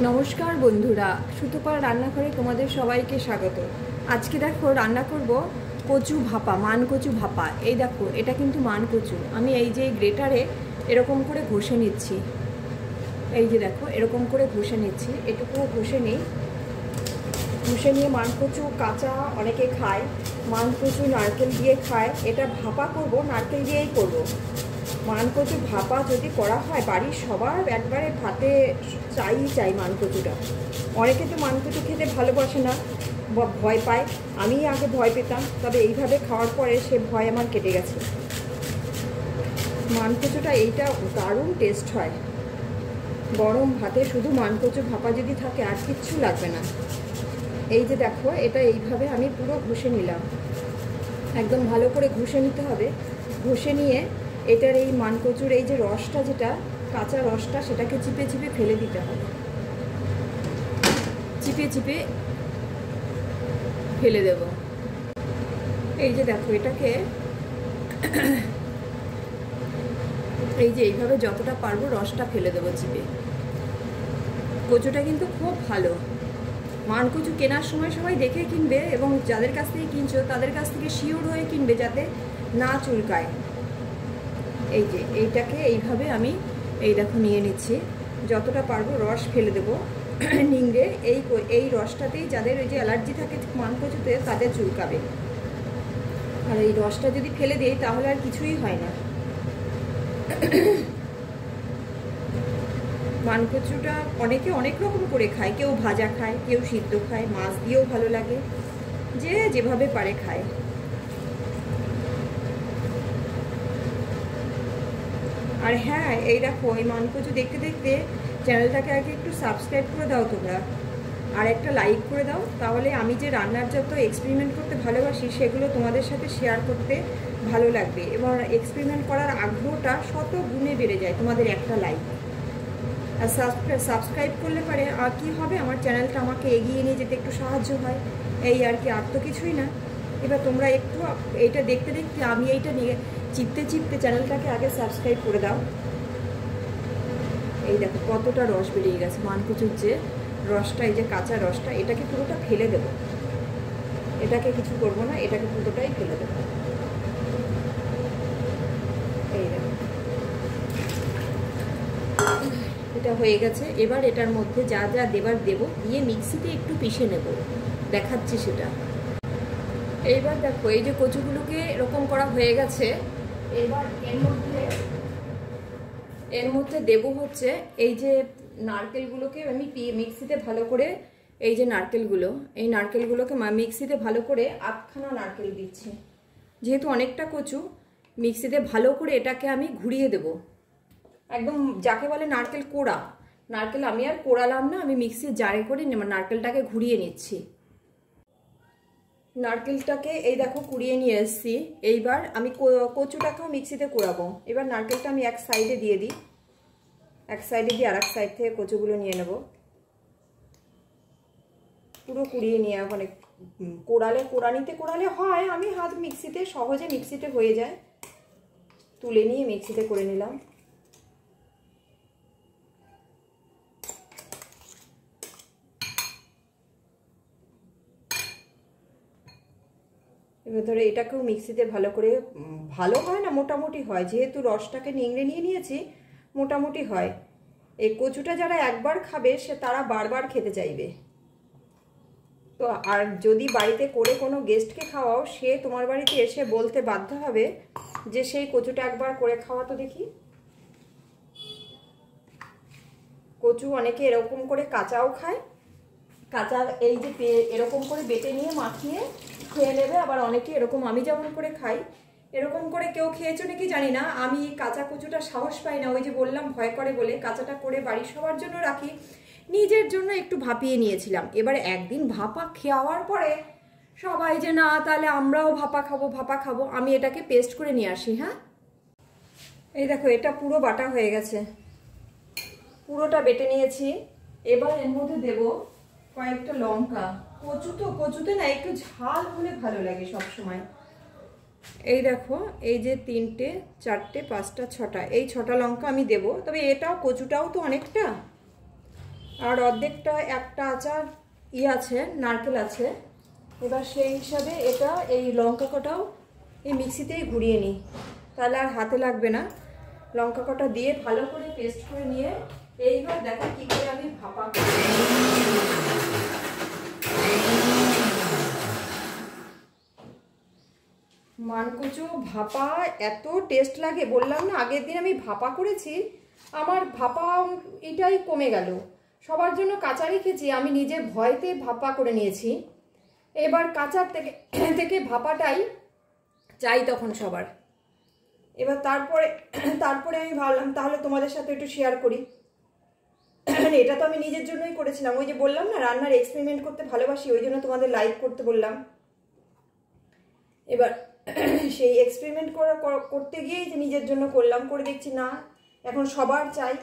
নমস্কার বন্ধুরা, সুতোপার রান্নাঘরে তোমাদের সবাইকে স্বাগত। আজকে দেখো রান্না করব কচু ভাপা, মান কচু ভাপা। এই দেখো, এটা কিন্তু মান কচু। আমি এই যে গ্রেটারে এরকম করে ঘষে নিচ্ছি। এই যে দেখো, এরকম করে ঘষে নিচ্ছি। এটুকু ঘষে নিই। ঘষে নিয়ে মান কচু কাঁচা অনেকে খায়, মান কচু নারকেল দিয়ে খায়। এটা ভাপা করব, নারকেল দিয়েই করব। মান কচু ভাপা যদি করা হয়, বাড়ির সবার একবারে ভাতে চাই মান কচুটা। অনেকে তো মান কচু খেতে ভালোবাসে না, ভয় পায়। আমি আগে ভয় পেতাম, তবে এইভাবে খাওয়ার পরে সে ভয় আমার কেটে গেছে। মান কচুটা এইটা দারুণ টেস্ট হয়। গরম ভাতে শুধু মান কচু ভাপা যদি থাকে আর কিচ্ছু লাগবে না। এই যে দেখো, এটা এইভাবে আমি পুরো ঘষে নিলাম। একদম ভালো করে ঘষে নিতে হবে। ঘষে নিয়ে এটার এই মান কচুর এই যে রসটা, যেটা কাঁচা রসটা, সেটাকে চিপে চিপে ফেলে দিতে হবে। চিপে চিপে ফেলে দেব। এই যে দেখো, এটাকে এই যে এইভাবে যতটা পারবো রসটা ফেলে দেবো চিপে। কচুটা কিন্তু খুব ভালো। মান কচু কেনার সময় সবাই দেখে কিনবে, এবং যাদের কাছ থেকে কিনছো তাদের কাছ থেকে শিওর হয়ে কিনবে যাতে না চুলকায়। এই যে এইটাকে এইভাবে আমি এই দেখো নিয়ে নিচ্ছি। যতটা পারবো রস ফেলে দেবো নিংড়ে। এই রসটাতেই যাদের ওই যে অ্যালার্জি থাকে মান কচুতে, তাদের চুলকাবে। আর এই রসটা যদি ফেলে দিই তাহলে আর কিছুই হয় না। মান কচুটা অনেকে অনেক রকম করে খায়। কেউ ভাজা খায়, কেউ সিদ্ধ খায়, মাছ দিয়েও ভালো লাগে, যে যেভাবে পারে খায়। আর হ্যাঁ, এই দেখো, এই মান কচু দেখতে দেখতে চ্যানেলটাকে আগে একটু সাবস্ক্রাইব করে দাও তোমরা, আর একটা লাইক করে দাও। তাহলে আমি যে রান্নার যত এক্সপেরিমেন্ট করতে ভালোবাসি সেগুলো তোমাদের সাথে শেয়ার করতে ভালো লাগবে, এবং এক্সপেরিমেন্ট করার আগ্রহটা শত গুণে বেড়ে যায় তোমাদের একটা লাইক। আর সাবস্ক্রাইব করলে পারে আর কী হবে, আমার চ্যানেলটা আমাকে এগিয়ে নিয়ে যেতে একটু সাহায্য হয়, এই আর কি, আর তো কিছুই না। এবার তোমরা একটু এইটা দেখতে দেখতে আমি এইটা নিয়ে চিপতে চিপতে চ্যানেলটাকে আগে সাবস্ক্রাইব করে দাও। এই দেখো কতটা রস বেরিয়ে গেছে মান কচুর যে রসটা, এই যে কাঁচা রসটা, এটাকে পুরোটা ফেলে দেবো। এটাকে কিছু করবো না, এটাকে পুরোটাই ফেলে দেবো। এই দেখো, এটা হয়ে গেছে। এবার এটার মধ্যে যা যা দেবার দেবো, দিয়ে মিক্সিতে একটু পিষে নেব, দেখাচ্ছি সেটা। এইবার দেখো, এই যে কচুগুলোকে এরকম করা হয়ে গেছে। এবার এর মধ্যে দেবো হচ্ছে এই যে নারকেলগুলোকে আমি মিক্সিতে ভালো করে, এই যে নারকেলগুলো, এই নারকেলগুলোকে মিক্সিতে ভালো করে 8খানা নারকেল দিচ্ছি। যেহেতু অনেকটা কচু, মিক্সিতে ভালো করে এটাকে আমি ঘুরিয়ে দেব। একদম যাকে বলে নারকেল কোড়া। নারকেল আমি আর কোড়ালাম না, আমি মিক্সির জারে করে নারকেলটাকে ঘুরিয়ে নিচ্ছি। নারকেলটাকে এই দেখো কুড়িয়ে নিয়ে এসেছি। এইবার আমি কচুটাকেও মিক্সিতে কোড়াবো। এবার নারকেলটা আমি এক সাইডে দিয়ে দিই, এক সাইডে দিয়ে আর এক সাইড থেকে কচুগুলো নিয়ে নেব। পুরো কুড়িয়ে নিয়ে, ওখানে কোড়ালে হয়, আমি হাত মিক্সিতে, সহজে মিক্সিতে হয়ে যায়। তুলে নিয়ে মিক্সিতে করে নিলাম। এবার ধরো এটাকেও মিক্সিতে ভালো করে, ভালো হয় না, মোটামুটি হয়, যেহেতু রসটাকে নিংড়ে নিয়ে নিয়েছি, মোটামুটি হয়। এই কচুটা যারা একবার খাবে সে তারা বারবার খেতে চাইবে। তো আর যদি বাড়িতে করে কোনো গেস্টকে খাওয়াও, সে তোমার বাড়িতে এসে বলতে বাধ্য হবে যে সেই কচুটা একবার করে খাওয়া তো দেখি। কচু অনেকে এরকম করে কাঁচাও খায়, কাঁচা এই যে এরকম করে বেটে নিয়ে মাখিয়ে খেয়ে নেবে। আবার অনেকে এরকম আমি যেমন করে খাই, এরকম করে কেউ খেয়েছো নাকি জানি না। আমি কাঁচা কচুটা সাহস পাই না, ওই যে বললাম ভয় করে বলে কাঁচাটা করে বাড়ির সবার জন্য রাখি, নিজের জন্য একটু ভাপিয়ে নিয়েছিলাম। এবার একদিন ভাপা খাওয়ার পরে সবাই যে না তাহলে আমরাও ভাপা খাবো, আমি এটাকে পেস্ট করে নিয়ে আসি। হ্যাঁ, এই দেখো, এটা পুরো বাটা হয়ে গেছে, পুরোটা বেটে নিয়েছি। এবার এর মধ্যে দেবো কয়েকটা লঙ্কা। কচুতে না একটু ঝাল হলে ভালো লাগে সব সময়। এই দেখো, এই যে 3টে 4টে 5টা 6টা, এই 6টা লঙ্কা আমি দেবো। তবে এটাও, কচুটাও তো অনেকটা, আর অর্ধেকটা একটা আচার আছে, নারকেল আছে। এবার সেই হিসাবে এটা এই লঙ্কা কটাও এই মিক্সিতেই ঘুরিয়ে নিই, তাহলে আর হাতে লাগবে না। লঙ্কা কটা দিয়ে ভালো করে পেস্ট করে নিয়ে এইবার দেখো কী করে আমি ভাপা করি। মানকচু ভাপা এত টেস্ট লাগে, বললাম না আগের দিন আমি ভাপা করেছি, আমার ভাপা এটাই কমে গেল। সবার জন্য কাঁচা রেখেছি, আমি নিজে ভয়তে ভাপা করে নিয়েছি। এবার কাঁচার থেকে ভাপাটাই চাই তখন সবার। এবার তারপরে আমি ভাবলাম তাহলে তোমাদের সাথে একটু শেয়ার করি। এটা তো আমি নিজের জন্যই করেছিলাম, ওই যে বললাম না রান্নার এক্সপেরিমেন্ট করতে ভালোবাসি, ওই জন্য তোমাদের লাইক করতে বললাম। এবার সেই এক্সপেরিমেন্ট করতে গিয়েই যে নিজের জন্য করলাম, করে দেখছি না এখন সবার চাই।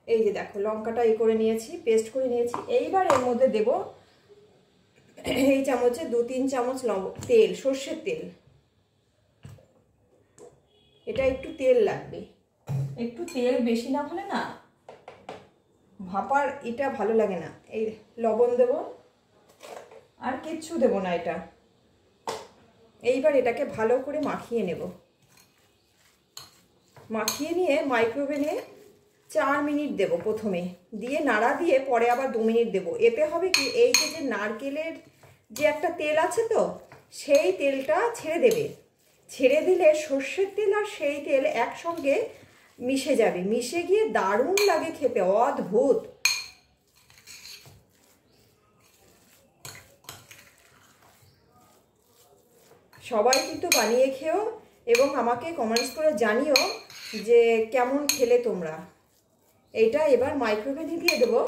এই যে দেখো লঙ্কাটা করে নিয়েছি, পেস্ট করে নিয়েছি। এইবার এর মধ্যে দেব এই চামচে 2-3 চামচ তেল, সর্ষের তেল। এটা একটু তেল লাগবে, একটু তেল বেশি না হলে না ভাপার এটা ভালো লাগে না। এই লবণ দেব, আর কিচ্ছু দেব না এটা। এইবার এটাকে ভালো করে মাখিয়ে নেব। মাখিয়ে নিয়ে মাইক্রোওভেনে 4 মিনিট দেব প্রথমে, দিয়ে নাড়া দিয়ে পরে আবার 2 মিনিট দেব। এতে হবে কি, এই যে নারকেলের যে একটা তেল আছে তো, সেই তেলটা ছেড়ে দেবে। ছেড়ে দিলে সর্ষের তেল আর সেই তেল একসঙ্গে মিশে যাবে, মিশে গিয়ে দারুণ লাগে খেতে, অদ্ভুত। সবাই কিন্তু বানিয়ে খেও এবং আমাকে কমেন্টস করে জানিও যে কেমন খেলে তোমরা। এইটা এবার মাইক্রোওভেনে দিয়ে দেবো।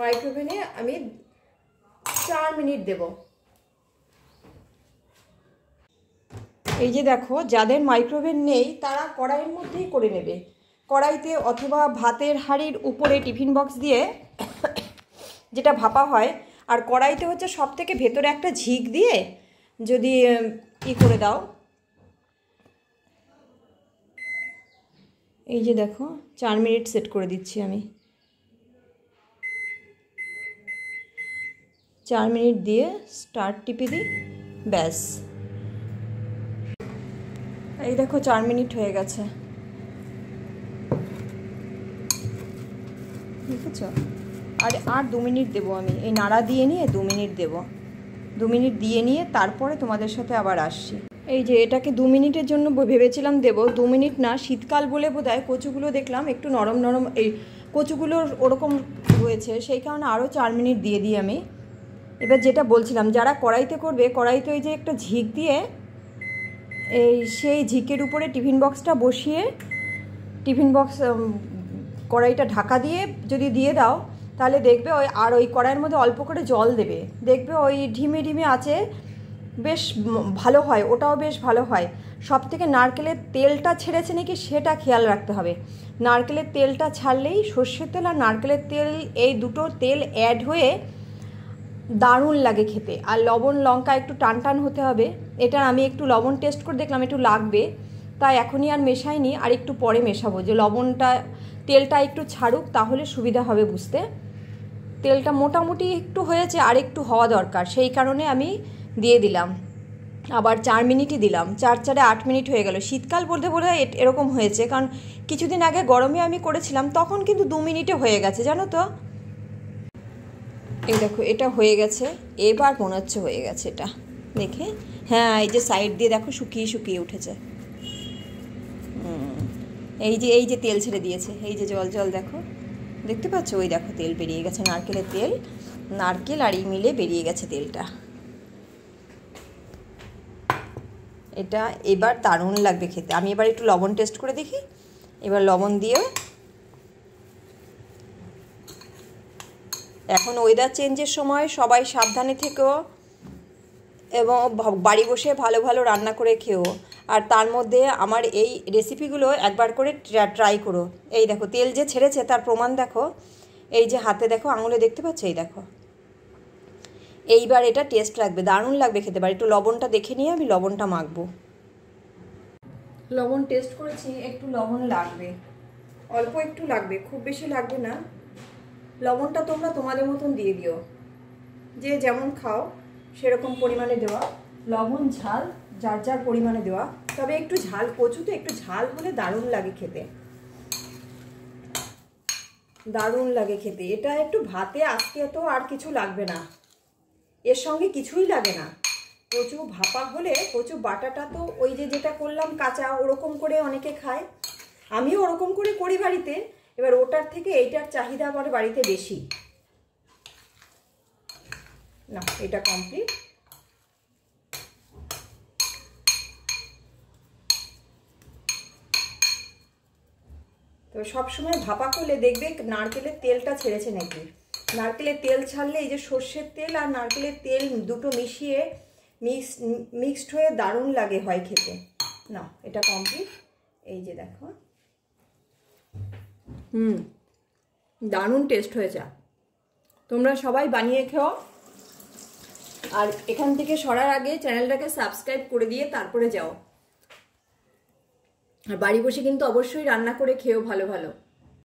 মাইক্রোওভেনে আমি 4 মিনিট দেব। এই যে দেখো, যাদের মাইক্রোওভেন নেই তারা কড়াইয়ের মধ্যেই করে নেবে, কড়াইতে অথবা ভাতের হাঁড়ির উপরে টিফিন বক্স দিয়ে যেটা ভাপা হয়। আর কড়াইতে হচ্ছে সব থেকে ভেতরে একটা ঝিক দিয়ে যদি করে দাও। এই যে দেখো 4 মিনিট সেট করে দিচ্ছি আমি। 4 মিনিট দিয়ে স্টার্ট টিপে দিই, ব্যাস। এই দেখো 4 মিনিট হয়ে গেছে, দেখেছ? আর 2 মিনিট দেবো আমি, এই নাড়া দিয়ে নিয়ে 2 মিনিট দেব। 2 মিনিট দিয়ে নিয়ে তারপরে তোমাদের সাথে আবার আসছি। এই যে এটাকে 2 মিনিটের জন্য ভেবেছিলাম দেবো, 2 মিনিট না, শীতকাল বলে বোধহয় কচুগুলো দেখলাম একটু নরম নরম, এই কচুগুলোর ওরকম হয়েছে, সেই কারণে আরও 4 মিনিট দিয়ে দিই আমি। এবার যেটা বলছিলাম, যারা কড়াইতে করবে, কড়াইতে ওই যে একটা ঝিক দিয়ে সেই ঝিকের উপরে টিফিন বক্সটা বসিয়ে, টিফিন বক্স কড়াইটা ঢাকা দিয়ে যদি দিয়ে দাও, তাহলে দেখবে ওই কড়াইয়ের মধ্যে অল্প করে জল দেবে, দেখবে ওই ঢিমে ঢিমে আছে, বেশ ভালো হয়, ওটাও বেশ ভালো হয়। সব থেকে নারকেলের তেলটা ছেড়েছে নাকি সেটা খেয়াল রাখতে হবে। নারকেলের তেলটা ছাড়লেই, সর্ষের তেল আর নারকেলের তেল এই দুটো তেল অ্যাড হয়ে দারুণ লাগে খেতে। আর লবণ লঙ্কা একটু টান টান হতে হবে। এটা আমি একটু লবণ টেস্ট করে দেখলাম একটু লাগবে, তাই এখনই আর মেশাইনি, আর একটু পরে মেশাবো, যে লবণটা তেলটা একটু ছাড়ুক, তাহলে সুবিধা হবে বুঝতে। তেলটা মোটামুটি একটু হয়েছে, আর একটু হওয়া দরকার, সেই কারণে আমি দিয়ে দিলাম। আবার 4 মিনিটই দিলাম, 4 8 মিনিট হয়ে গেল। শীতকাল বলতে বলে এরকম হয়েছে, কারণ কিছুদিন আগে গরমে আমি করেছিলাম, তখন কিন্তু 2 মিনিটে হয়ে গেছে, জানো তো। এই দেখো এটা হয়ে গেছে, এবার মনে হচ্ছে হয়ে গেছে এটা দেখে। হ্যাঁ, এই যে সাইড দিয়ে দেখো শুকিয়ে শুকিয়ে উঠেছে। এই যে তেল ছেড়ে দিয়েছে, এই যে জল জল দেখো, দেখতে পাচ্ছ? ওই দেখো তেল বেরিয়ে গেছে, নারকেলের তেল, নারকেল আর মিলে বেরিয়ে গেছে তেলটা। এটা এবার দারুণ লাগবে খেতে। আমি এবার একটু লবণ টেস্ট করে দেখি, এবার লবণ দিয়ে। এখন ওয়েদার চেঞ্জের সময় সবাই সাবধানে থেকো এবং বাড়ি বসে ভালো ভালো রান্না করে খেও। আর তার মধ্যে আমার এই রেসিপিগুলো একবার করে ট্রাই করো। এই দেখো তেল যে ছেড়েছে তার প্রমাণ দেখো, এই যে হাতে দেখো, আঙুলে দেখতে পাচ্ছ, এই দেখো। এইবার এটা টেস্ট লাগবে, দারুণ লাগবে খেতে। পারি একটু লবণটা দেখে নিয়ে আমি লবণটা মাখবো। লবণ টেস্ট করেছি, একটু লবণ লাগবে। অল্প একটু লাগবে, খুব বেশি লাগবে না। লবণটা তোমরা তোমাদের মতন দিয়ে দিও, যে যেমন খাও সেরকম পরিমাণে দেওয়া। লবণ ঝাল যার যার পরিমাণে দেওয়া। তবে একটু ঝাল, কচু তো একটু ঝাল হলে দারুণ লাগে খেতে, দারুণ লাগে খেতে। এটা একটু ভাতে আজকে তো আর কিছু লাগবে না, এর সঙ্গে কিছুই লাগে না। কচু ভাপা হলে কচু বাটাটা তো ওই যে যেটা করলাম কাঁচা, ওরকম করে অনেকে খায়, আমিও ওরকম করে করি বাড়িতে। এবার ওটার থেকে এইটার চাহিদা আমার বাড়িতে বেশি। না, এটা কমপ্লিট। তো সবসময় ভাপা করলে দেখবে নারকেলের তেলটা ছেড়েছে নাকি। নারকেলের তেল ছাড়লে এই যে সর্ষের তেল আর নারকেলের তেল দুটো মিশিয়ে মিক্সড হয়ে দারুণ লাগে হয় খেতে। না, এটা কমপ্লিট। এই যে দেখো, দারুণ টেস্ট হয়েছে। তোমরা সবাই বানিয়ে খেও। আর এখান থেকে সরার আগে চ্যানেলটাকে সাবস্ক্রাইব করে দিয়ে তারপরে যাও। আর বাড়ি বসে কিন্তু অবশ্যই রান্না করে খেও ভালো ভালো।